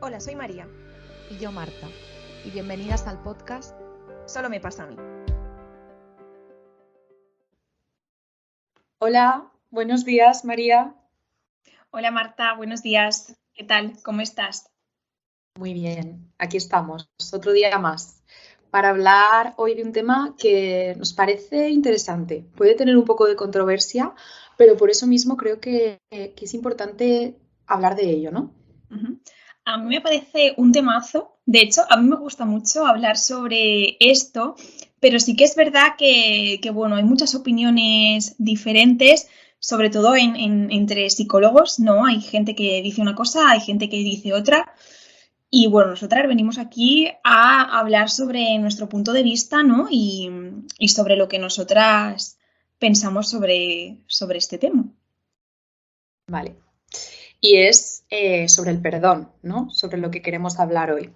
Hola, soy María. Y yo, Marta. Y bienvenidas al podcast Solo me pasa a mí. Hola, buenos días, María. Hola Marta, buenos días. ¿Qué tal? ¿Cómo estás? Muy bien, aquí estamos, otro día más, para hablar hoy de un tema que nos parece interesante. Puede tener un poco de controversia, pero por eso mismo creo que es importante hablar de ello, ¿no? Uh-huh. A mí me parece un temazo. De hecho, a mí me gusta mucho hablar sobre esto, pero sí que es verdad que bueno, hay muchas opiniones diferentes, sobre todo entre psicólogos, ¿no? Hay gente que dice una cosa, hay gente que dice otra. Y bueno, nosotras venimos aquí a hablar sobre nuestro punto de vista, ¿no? Y sobre lo que nosotras pensamos sobre este tema. Vale. Y es sobre el perdón, ¿no? Sobre lo que queremos hablar hoy.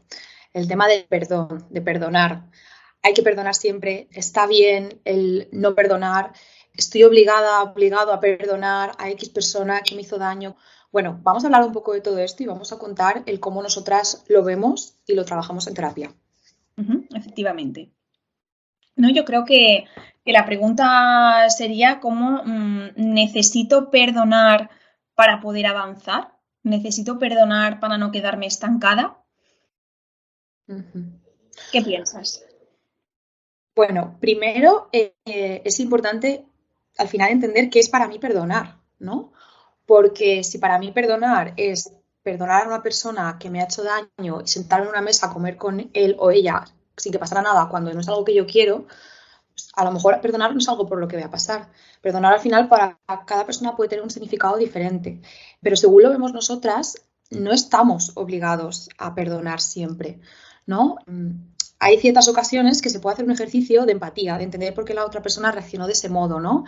El tema del perdón, de perdonar. Hay que perdonar siempre, está bien el no perdonar, estoy obligado a perdonar a X persona que me hizo daño. Bueno, vamos a hablar un poco de todo esto y vamos a contar el cómo nosotras lo vemos y lo trabajamos en terapia. Efectivamente. No, yo creo que la pregunta sería cómo necesito perdonar para poder avanzar. ¿Necesito perdonar para no quedarme estancada? ¿Qué piensas? Bueno, primero es importante al final entender qué es para mí perdonar, ¿no? Porque si para mí perdonar es perdonar a una persona que me ha hecho daño y sentarme en una mesa a comer con él o ella sin que pasara nada cuando no es algo que yo quiero, pues a lo mejor perdonar no es algo por lo que voy a pasar. Perdonar al final para cada persona puede tener un significado diferente. Pero según lo vemos nosotras, no estamos obligados a perdonar siempre, ¿no? Hay ciertas ocasiones que se puede hacer un ejercicio de empatía, de entender por qué la otra persona reaccionó de ese modo, ¿no?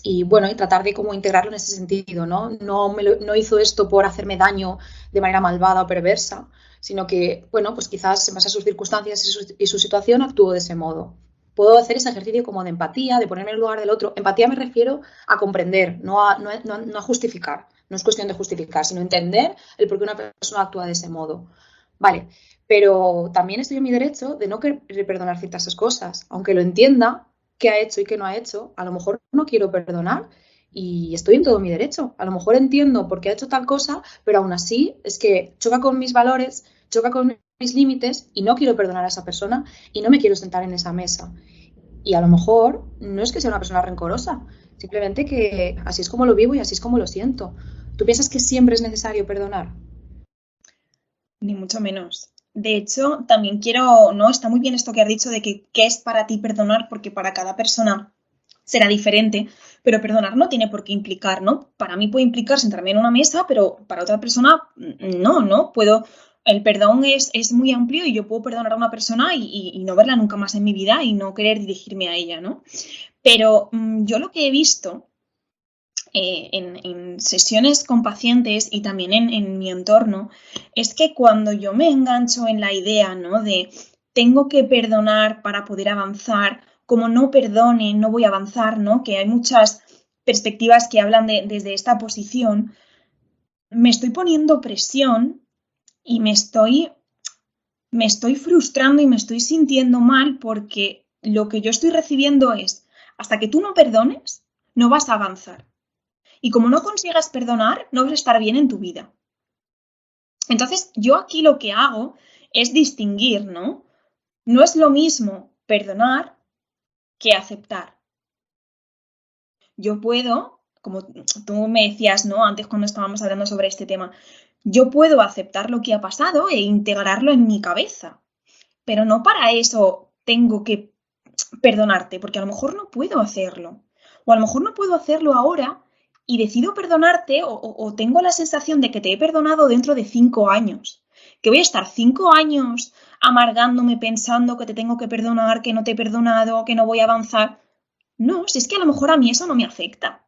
Y bueno, y tratar de cómo integrarlo en ese sentido, ¿no? No hizo esto por hacerme daño de manera malvada o perversa, sino que, bueno, pues quizás en base a sus circunstancias y su situación actuó de ese modo. Puedo hacer ese ejercicio como de empatía, de ponerme en el lugar del otro. Empatía me refiero a comprender, no a justificar. No es cuestión de justificar, sino entender el por qué una persona actúa de ese modo. Vale, pero también estoy en mi derecho de no querer perdonar ciertas cosas, aunque lo entienda qué ha hecho y qué no ha hecho, a lo mejor no quiero perdonar y estoy en todo mi derecho. A lo mejor entiendo por qué ha hecho tal cosa, pero aún así es que choca con mis valores, choca con mis límites y no quiero perdonar a esa persona y no me quiero sentar en esa mesa. Y a lo mejor no es que sea una persona rencorosa, simplemente que así es como lo vivo y así es como lo siento. ¿Tú piensas que siempre es necesario perdonar? Ni mucho menos. De hecho, también quiero, ¿no? Está muy bien esto que has dicho de que qué es para ti perdonar, porque para cada persona será diferente, pero perdonar no tiene por qué implicar, ¿no? Para mí puede implicar sentarme en una mesa, pero para otra persona no puedo. El perdón es muy amplio y yo puedo perdonar a una persona y no verla nunca más en mi vida y no querer dirigirme a ella, ¿no? Pero yo lo que he visto en sesiones con pacientes y también en mi entorno, es que cuando yo me engancho en la idea, ¿no? De tengo que perdonar para poder avanzar, como no perdone, no voy a avanzar, ¿no? Que hay muchas perspectivas que hablan desde esta posición, me estoy poniendo presión y me estoy frustrando y me estoy sintiendo mal porque lo que yo estoy recibiendo es, hasta que tú no perdones, no vas a avanzar. Y como no consigas perdonar, no vas a estar bien en tu vida. Entonces, yo aquí lo que hago es distinguir, ¿no? No es lo mismo perdonar que aceptar. Yo puedo, como tú me decías, ¿no? Antes cuando estábamos hablando sobre este tema, yo puedo aceptar lo que ha pasado e integrarlo en mi cabeza. Pero no para eso tengo que perdonarte, porque a lo mejor no puedo hacerlo. O a lo mejor no puedo hacerlo ahora y decido perdonarte o tengo la sensación de que te he perdonado dentro de 5 años. Que voy a estar 5 años amargándome pensando que te tengo que perdonar, que no te he perdonado, que no voy a avanzar. No, si es que a lo mejor a mí eso no me afecta.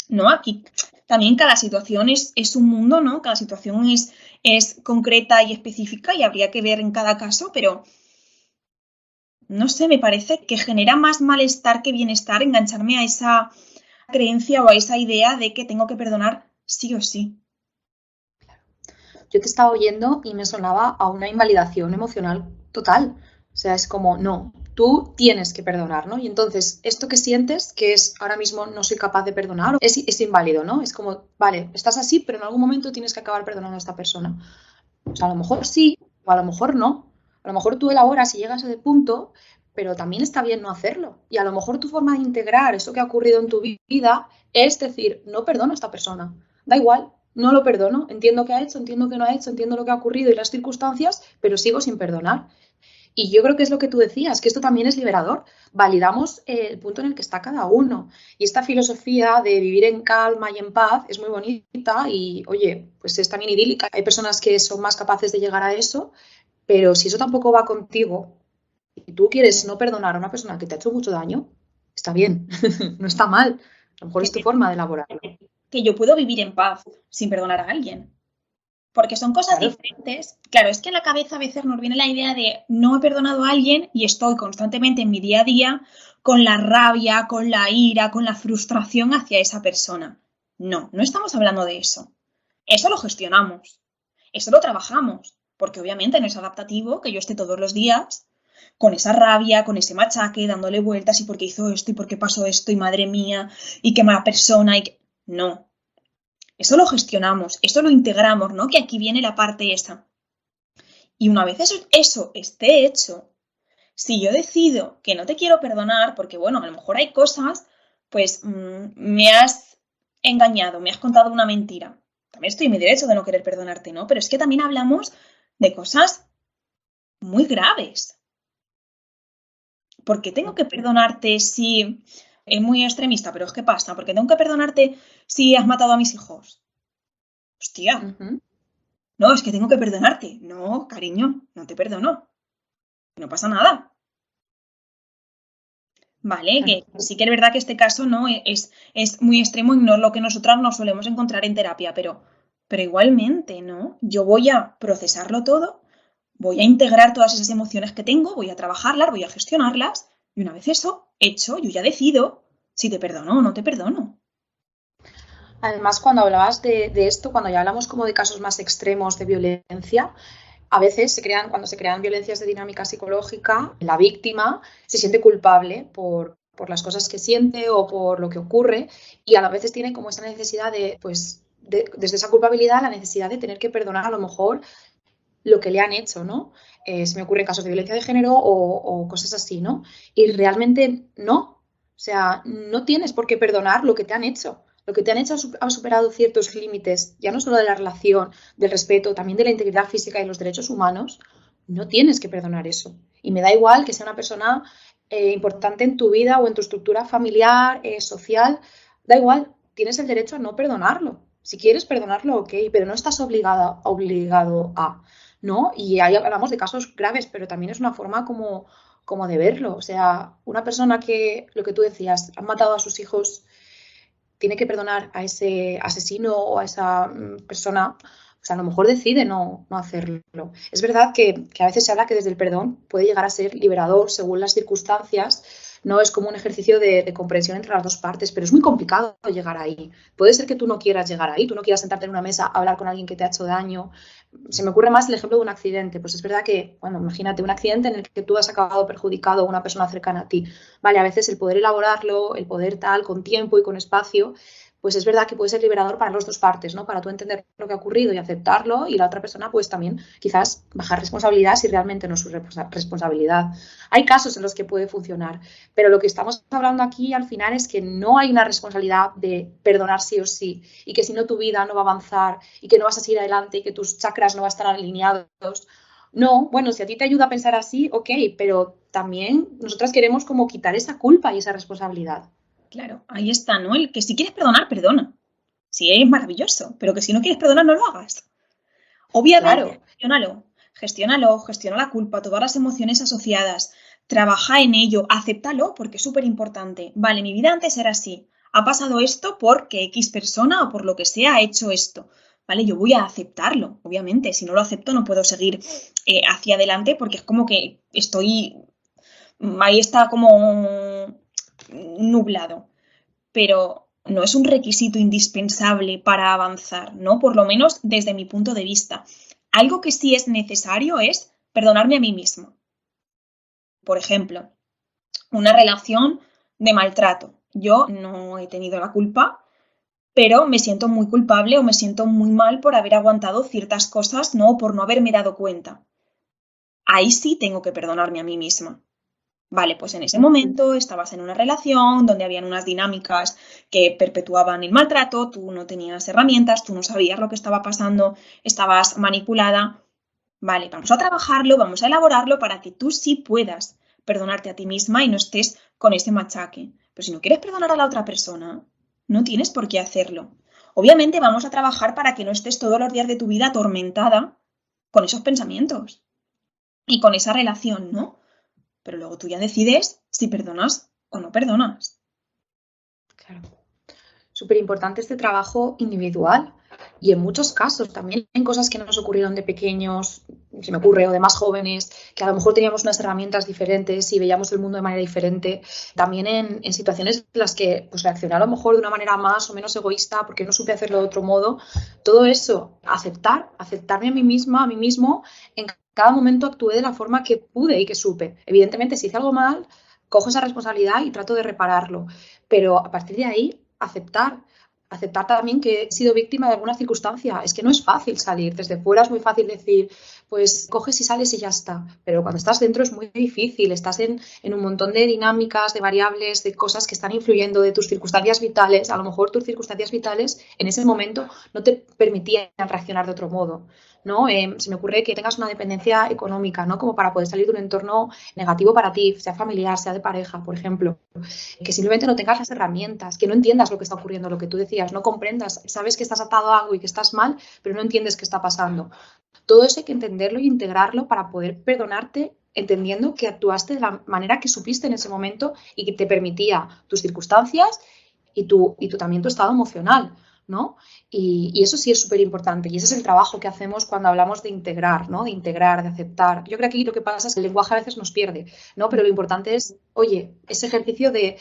¿No? Aquí también cada situación es un mundo, ¿no? Cada situación es concreta y específica y habría que ver en cada caso, pero no sé, me parece que genera más malestar que bienestar engancharme a esa creencia o a esa idea de que tengo que perdonar sí o sí. yo te estaba oyendo y me sonaba a una invalidación emocional total. O sea, es como, no, tú tienes que perdonar, ¿no? Y entonces, esto que sientes, que es ahora mismo no soy capaz de perdonar, es inválido, ¿no? Es como, vale, estás así, pero en algún momento tienes que acabar perdonando a esta persona. O sea, a lo mejor sí, o a lo mejor no. A lo mejor tú elaboras y llegas a ese punto, pero también está bien no hacerlo. Y a lo mejor tu forma de integrar eso que ha ocurrido en tu vida es decir, no perdono a esta persona. Da igual, no lo perdono. Entiendo que ha hecho, entiendo que no ha hecho, entiendo lo que ha ocurrido y las circunstancias, pero sigo sin perdonar. Y yo creo que es lo que tú decías, que esto también es liberador. Validamos el punto en el que está cada uno. Y esta filosofía de vivir en calma y en paz es muy bonita y, oye, pues es también idílica. Hay personas que son más capaces de llegar a eso, pero si eso tampoco va contigo y tú quieres no perdonar a una persona que te ha hecho mucho daño, está bien, no está mal. A lo mejor es tu forma de elaborarlo. Que yo puedo vivir en paz sin perdonar a alguien. Porque son cosas Claro. diferentes. Claro, es que en la cabeza a veces nos viene la idea de no he perdonado a alguien y estoy constantemente en mi día a día con la rabia, con la ira, con la frustración hacia esa persona. No, no estamos hablando de eso. Eso lo gestionamos. Eso lo trabajamos. Porque obviamente no es adaptativo que yo esté todos los días con esa rabia, con ese machaque, dándole vueltas y por qué hizo esto y por qué pasó esto y madre mía y qué mala persona y que... No, eso lo gestionamos, eso lo integramos, ¿no? Que aquí viene la parte esa. Y una vez eso esté hecho, si yo decido que no te quiero perdonar, porque bueno, a lo mejor hay cosas, pues me has engañado, me has contado una mentira. También estoy en mi derecho de no querer perdonarte, ¿no? Pero es que también hablamos de cosas muy graves. ¿Por qué tengo que perdonarte si... Es muy extremista, pero es que pasa, porque tengo que perdonarte si has matado a mis hijos. Hostia, no, es que tengo que perdonarte. No, cariño, no te perdono. No pasa nada. Vale, que sí que es verdad que este caso no es muy extremo y no es lo que nosotras nos solemos encontrar en terapia, pero igualmente, ¿no? Yo voy a procesarlo todo, voy a integrar todas esas emociones que tengo, voy a trabajarlas, voy a gestionarlas, y una vez eso hecho, yo ya decido si te perdono o no te perdono. Además, cuando hablabas de esto, cuando ya hablamos como de casos más extremos de violencia, a veces cuando se crean violencias de dinámica psicológica, la víctima se siente culpable por las cosas que siente o por lo que ocurre y a veces tiene como esa necesidad desde esa culpabilidad, la necesidad de tener que perdonar a lo mejor lo que le han hecho, ¿no? Se me ocurren casos de violencia de género o cosas así, ¿no? Y realmente no. O sea, no tienes por qué perdonar lo que te han hecho. Lo que te han hecho ha superado ciertos límites, ya no solo de la relación, del respeto, también de la integridad física y los derechos humanos. No tienes que perdonar eso. Y me da igual que sea una persona importante en tu vida o en tu estructura familiar, social. Da igual, tienes el derecho a no perdonarlo. Si quieres perdonarlo, ok, pero no estás obligado a. ¿No? Y ahí hablamos de casos graves, pero también es una forma como de verlo. O sea, una persona que, lo que tú decías, ha matado a sus hijos, tiene que perdonar a ese asesino o a esa persona, o sea, a lo mejor decide no hacerlo. Es verdad que a veces se habla que desde el perdón puede llegar a ser liberador según las circunstancias, no es como un ejercicio de comprensión entre las dos partes, pero es muy complicado llegar ahí. Puede ser que tú no quieras llegar ahí, tú no quieras sentarte en una mesa a hablar con alguien que te ha hecho daño. Se me ocurre más el ejemplo de un accidente. Pues es verdad que, bueno, imagínate un accidente en el que tú has acabado perjudicado a una persona cercana a ti. Vale, a veces el poder elaborarlo, el poder tal, con tiempo y con espacio, pues es verdad que puede ser liberador para las dos partes, ¿no? Para tú entender lo que ha ocurrido y aceptarlo y la otra persona pues también quizás bajar responsabilidad si realmente no es su responsabilidad. Hay casos en los que puede funcionar, pero lo que estamos hablando aquí al final es que no hay una responsabilidad de perdonar sí o sí y que si no tu vida no va a avanzar y que no vas a seguir adelante y que tus chakras no van a estar alineados. No, bueno, si a ti te ayuda a pensar así, ok, pero también nosotras queremos como quitar esa culpa y esa responsabilidad. Claro, ahí está, ¿no? El que si quieres perdonar, perdona. Sí, es maravilloso, pero que si no quieres perdonar, no lo hagas. Obviamente, Claro. gestiona la culpa, todas las emociones asociadas, trabaja en ello, acéptalo porque es súper importante. Vale, mi vida antes era así, ha pasado esto porque X persona o por lo que sea ha hecho esto. Vale, yo voy a aceptarlo, obviamente, si no lo acepto no puedo seguir hacia adelante porque es como que ahí está como nublado. Pero no es un requisito indispensable para avanzar, ¿no? Por lo menos desde mi punto de vista. Algo que sí es necesario es perdonarme a mí mismo. Por ejemplo, una relación de maltrato. Yo no he tenido la culpa, pero me siento muy culpable o me siento muy mal por haber aguantado ciertas cosas, ¿no? Por no haberme dado cuenta. Ahí sí tengo que perdonarme a mí misma. Vale, pues en ese momento estabas en una relación donde habían unas dinámicas que perpetuaban el maltrato, tú no tenías herramientas, tú no sabías lo que estaba pasando, estabas manipulada. Vale, vamos a trabajarlo, vamos a elaborarlo para que tú sí puedas perdonarte a ti misma y no estés con ese machaque. Pero si no quieres perdonar a la otra persona, no tienes por qué hacerlo. Obviamente vamos a trabajar para que no estés todos los días de tu vida atormentada con esos pensamientos y con esa relación, ¿no? Pero luego tú ya decides si perdonas o no perdonas. Claro. Súper importante este trabajo individual y en muchos casos también en cosas que nos ocurrieron de pequeños, se me ocurre, o de más jóvenes, que a lo mejor teníamos unas herramientas diferentes y veíamos el mundo de manera diferente. También en situaciones en las que pues, reaccioné a lo mejor de una manera más o menos egoísta porque no supe hacerlo de otro modo. Todo eso, aceptarme a mí misma, a mí mismo, en cada momento actué de la forma que pude y que supe. Evidentemente, si hice algo mal, cojo esa responsabilidad y trato de repararlo. Pero a partir de ahí, aceptar también que he sido víctima de alguna circunstancia. Es que no es fácil salir. Desde fuera es muy fácil decir, pues coges y sales y ya está. Pero cuando estás dentro es muy difícil. Estás en un montón de dinámicas, de variables, de cosas que están influyendo de tus circunstancias vitales. A lo mejor tus circunstancias vitales en ese momento no te permitían reaccionar de otro modo, ¿no? Se me ocurre que tengas una dependencia económica, ¿no? Como para poder salir de un entorno negativo para ti, sea familiar, sea de pareja, por ejemplo. Que simplemente no tengas las herramientas, que no entiendas lo que está ocurriendo, lo que tú decías, no comprendas, sabes que estás atado a algo y que estás mal, pero no entiendes qué está pasando. Todo eso hay que entenderlo y integrarlo para poder perdonarte, entendiendo que actuaste de la manera que supiste en ese momento y que te permitía tus circunstancias y también tu estado emocional, ¿no? Y eso sí es súper importante y ese es el trabajo que hacemos cuando hablamos de integrar, ¿no? De integrar, de aceptar. Yo creo que aquí lo que pasa es que el lenguaje a veces nos pierde, ¿no? Pero lo importante es, oye, ese ejercicio de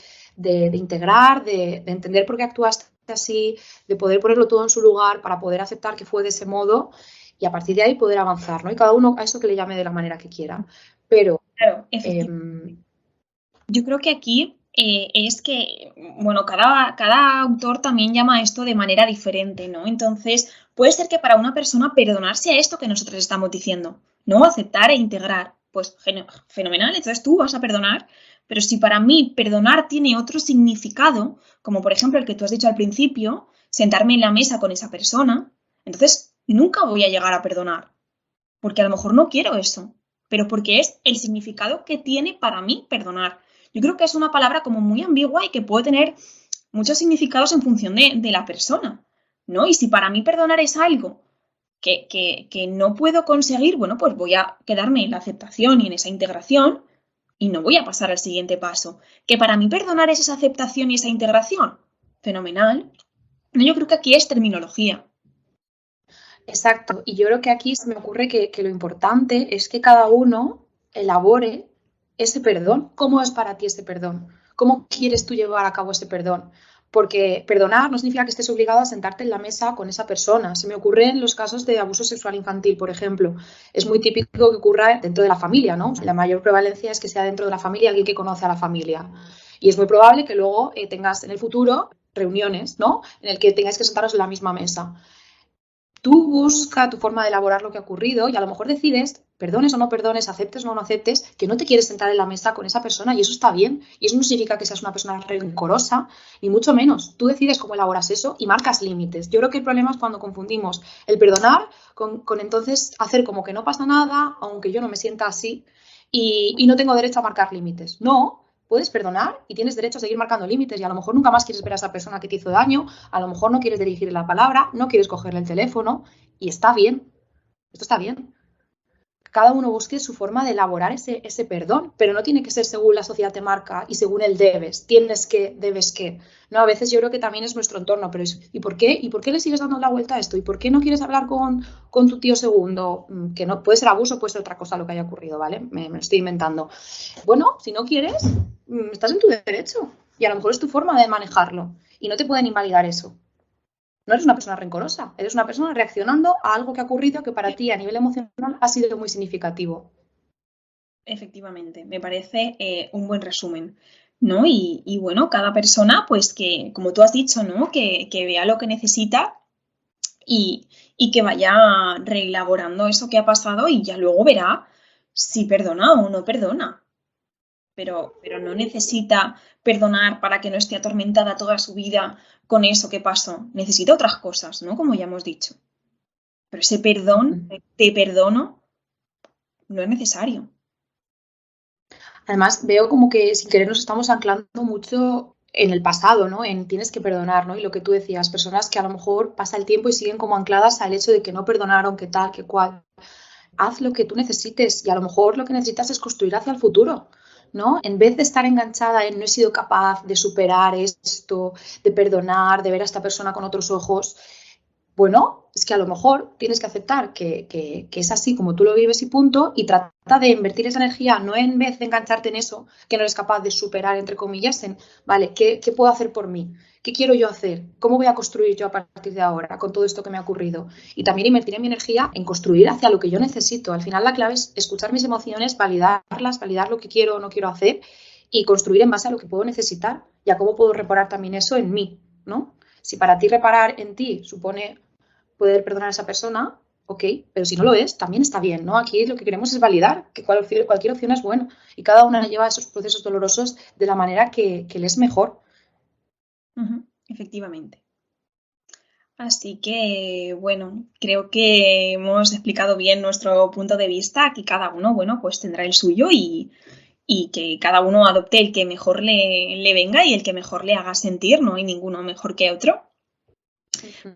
integrar, de entender por qué actuaste así, de poder ponerlo todo en su lugar para poder aceptar que fue de ese modo y a partir de ahí poder avanzar, ¿no? Y cada uno a eso que le llame de la manera que quiera. Pero Claro, efectivamente. Yo creo que aquí es que, bueno, cada autor también llama esto de manera diferente, ¿no? Entonces, puede ser que para una persona perdonarse a esto que nosotros estamos diciendo, ¿no? Aceptar e integrar, pues fenomenal, entonces tú vas a perdonar, pero si para mí perdonar tiene otro significado, como por ejemplo el que tú has dicho al principio, sentarme en la mesa con esa persona, entonces nunca voy a llegar a perdonar, porque a lo mejor no quiero eso, pero porque es el significado que tiene para mí perdonar. Yo creo que es una palabra como muy ambigua y que puede tener muchos significados en función de la persona, ¿no? Y si para mí perdonar es algo que no puedo conseguir, bueno, pues voy a quedarme en la aceptación y en esa integración y no voy a pasar al siguiente paso. Que para mí perdonar es esa aceptación y esa integración, fenomenal. No, yo creo que aquí es terminología. Exacto, y yo creo que aquí se me ocurre que lo importante es que cada uno elabore ese perdón. ¿Cómo es para ti ese perdón? ¿Cómo quieres tú llevar a cabo ese perdón? Porque perdonar no significa que estés obligado a sentarte en la mesa con esa persona. Se me ocurre en los casos de abuso sexual infantil, por ejemplo. Es muy típico que ocurra dentro de la familia, ¿no? La mayor prevalencia es que sea dentro de la familia alguien que conoce a la familia. Y es muy probable que luego tengas en el futuro reuniones, ¿no? En el que tengáis que sentaros en la misma mesa. Tú busca tu forma de elaborar lo que ha ocurrido y a lo mejor decides, perdones o no perdones, aceptes o no aceptes, que no te quieres sentar en la mesa con esa persona y eso está bien. Y eso no significa que seas una persona rencorosa, ni mucho menos. Tú decides cómo elaboras eso y marcas límites. Yo creo que el problema es cuando confundimos el perdonar con entonces hacer como que no pasa nada, aunque yo no me sienta así, y no tengo derecho a marcar límites. No. Puedes perdonar y tienes derecho a seguir marcando límites y a lo mejor nunca más quieres ver a esa persona que te hizo daño, a lo mejor no quieres dirigirle la palabra, no quieres cogerle el teléfono y está bien, esto está bien. Cada uno busque su forma de elaborar ese perdón, pero no tiene que ser según la sociedad te marca y según el debes, tienes que, debes que. No, a veces yo creo que también es nuestro entorno, pero ¿y por qué? ¿Y por qué le sigues dando la vuelta a esto? ¿Y por qué no quieres hablar con tu tío segundo? Que no puede ser abuso, puede ser otra cosa lo que haya ocurrido, ¿vale? Me lo estoy inventando. Bueno, si no quieres, estás en tu derecho. Y a lo mejor es tu forma de manejarlo y no te pueden invalidar eso. No eres una persona rencorosa, eres una persona reaccionando a algo que ha ocurrido que para ti a nivel emocional ha sido muy significativo. Efectivamente, me parece un buen resumen, ¿no? Y bueno, cada persona, pues que, como tú has dicho, ¿no? Que vea lo que necesita y que vaya reelaborando eso que ha pasado y ya luego verá si perdona o no perdona. Pero no necesita perdonar para que no esté atormentada toda su vida con eso que pasó. Necesita otras cosas, ¿no? Como ya hemos dicho. Pero ese perdón, te perdono, no es necesario. Además, veo como que sin querer nos estamos anclando mucho en el pasado, ¿no? En tienes que perdonar, ¿no? Y lo que tú decías, personas que a lo mejor pasa el tiempo y siguen como ancladas al hecho de que no perdonaron, que tal, que cual. Haz lo que tú necesites y a lo mejor lo que necesitas es construir hacia el futuro, ¿no? En vez de estar enganchada en no he sido capaz de superar esto, de perdonar, de ver a esta persona con otros ojos, bueno, es que a lo mejor tienes que aceptar que es así como tú lo vives y punto, y trata de invertir esa energía, no en vez de engancharte en eso que no eres capaz de superar, entre comillas, en, vale, ¿qué puedo hacer por mí? ¿Qué quiero yo hacer? ¿Cómo voy a construir yo a partir de ahora con todo esto que me ha ocurrido? Y también invertir mi energía en construir hacia lo que yo necesito. Al final la clave es escuchar mis emociones, validarlas, validar lo que quiero o no quiero hacer y construir en base a lo que puedo necesitar y a cómo puedo reparar también eso en mí, ¿no? Si para ti reparar en ti supone poder perdonar a esa persona, ok, pero si no lo es, también está bien, ¿no? Aquí lo que queremos es validar que cualquier opción es buena y cada una lleva esos procesos dolorosos de la manera que le es mejor. Efectivamente. Así que, bueno, creo que hemos explicado bien nuestro punto de vista, que cada uno, bueno, pues tendrá el suyo y que cada uno adopte el que mejor le venga y el que mejor le haga sentir, no hay ninguno mejor que otro.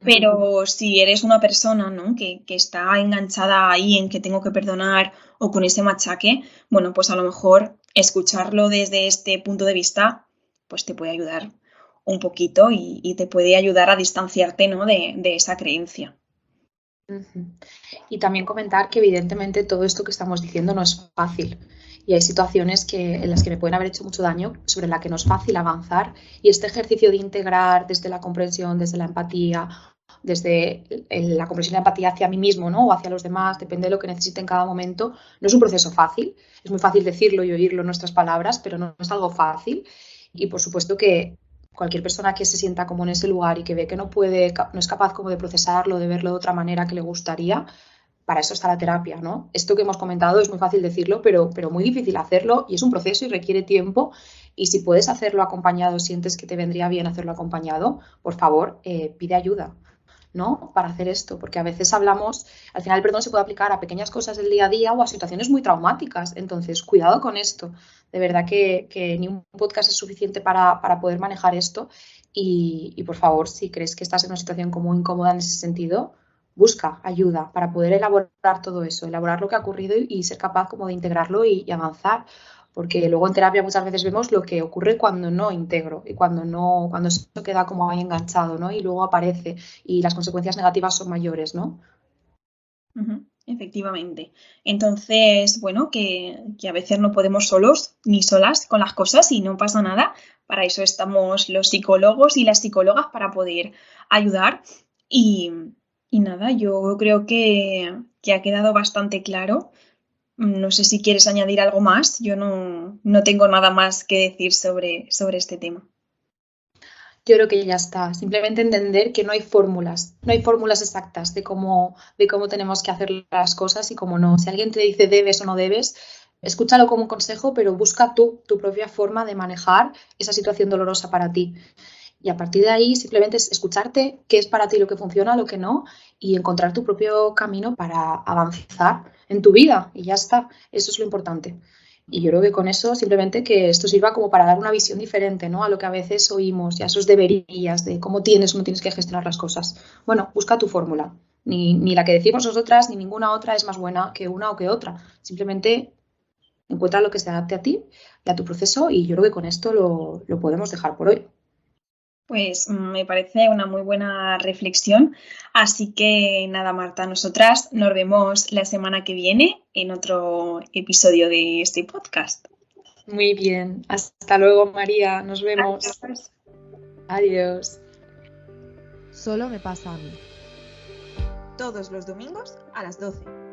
Pero si eres una persona, ¿no? que está enganchada ahí en que tengo que perdonar o con ese machaque, bueno, pues a lo mejor escucharlo desde este punto de vista, pues te puede ayudar un poquito y te puede ayudar a distanciarte, ¿no? de esa creencia. Y también comentar que evidentemente todo esto que estamos diciendo no es fácil y hay situaciones en las que me pueden haber hecho mucho daño, sobre la que no es fácil avanzar, y este ejercicio de integrar desde la comprensión, desde la empatía, desde la comprensión y la empatía hacia mí mismo, ¿no? O hacia los demás, depende de lo que necesite en cada momento, no es un proceso fácil, es muy fácil decirlo y oírlo en nuestras palabras, pero no es algo fácil y por supuesto que cualquier persona que se sienta como en ese lugar y que ve que no es capaz como de procesarlo, de verlo de otra manera que le gustaría, para eso está la terapia, ¿no? Esto que hemos comentado es muy fácil decirlo, pero muy difícil hacerlo y es un proceso y requiere tiempo. Y si puedes hacerlo acompañado, sientes que te vendría bien hacerlo acompañado, por favor, pide ayuda, ¿no? Para hacer esto, porque a veces hablamos, al final el perdón se puede aplicar a pequeñas cosas del día a día o a situaciones muy traumáticas. Entonces, cuidado con esto. De verdad que ni un podcast es suficiente para poder manejar esto. Y por favor, si crees que estás en una situación como incómoda en ese sentido, busca ayuda para poder elaborar todo eso, elaborar lo que ha ocurrido y ser capaz como de integrarlo y avanzar. Porque luego en terapia muchas veces vemos lo que ocurre cuando no integro y cuando eso queda como ahí enganchado, ¿no? Y luego aparece y las consecuencias negativas son mayores, ¿no? Efectivamente. Entonces, bueno, que a veces no podemos solos ni solas con las cosas y no pasa nada. Para eso estamos los psicólogos y las psicólogas para poder ayudar. Y, y nada, yo creo que ha quedado bastante claro. No sé si quieres añadir algo más. Yo no tengo nada más que decir sobre este tema. Yo creo que ya está. Simplemente entender que no hay fórmulas exactas de cómo tenemos que hacer las cosas y cómo no. Si alguien te dice debes o no debes, escúchalo como un consejo, pero busca tú tu propia forma de manejar esa situación dolorosa para ti. Y a partir de ahí simplemente es escucharte qué es para ti lo que funciona, lo que no, y encontrar tu propio camino para avanzar en tu vida. Y ya está. Eso es lo importante. Y yo creo que con eso simplemente que esto sirva como para dar una visión diferente, ¿no? A lo que a veces oímos y a esos deberías de cómo tienes o no tienes que gestionar las cosas. Bueno, busca tu fórmula. Ni la que decimos nosotras ni ninguna otra es más buena que una o que otra. Simplemente encuentra lo que se adapte a ti y a tu proceso y yo creo que con esto lo podemos dejar por hoy. Pues me parece una muy buena reflexión. Así que nada, Marta, nosotras nos vemos la semana que viene en otro episodio de este podcast. Muy bien. Hasta luego, María. Nos vemos. Adiós. Adiós. Solo me pasa a mí. Todos los domingos a las 12.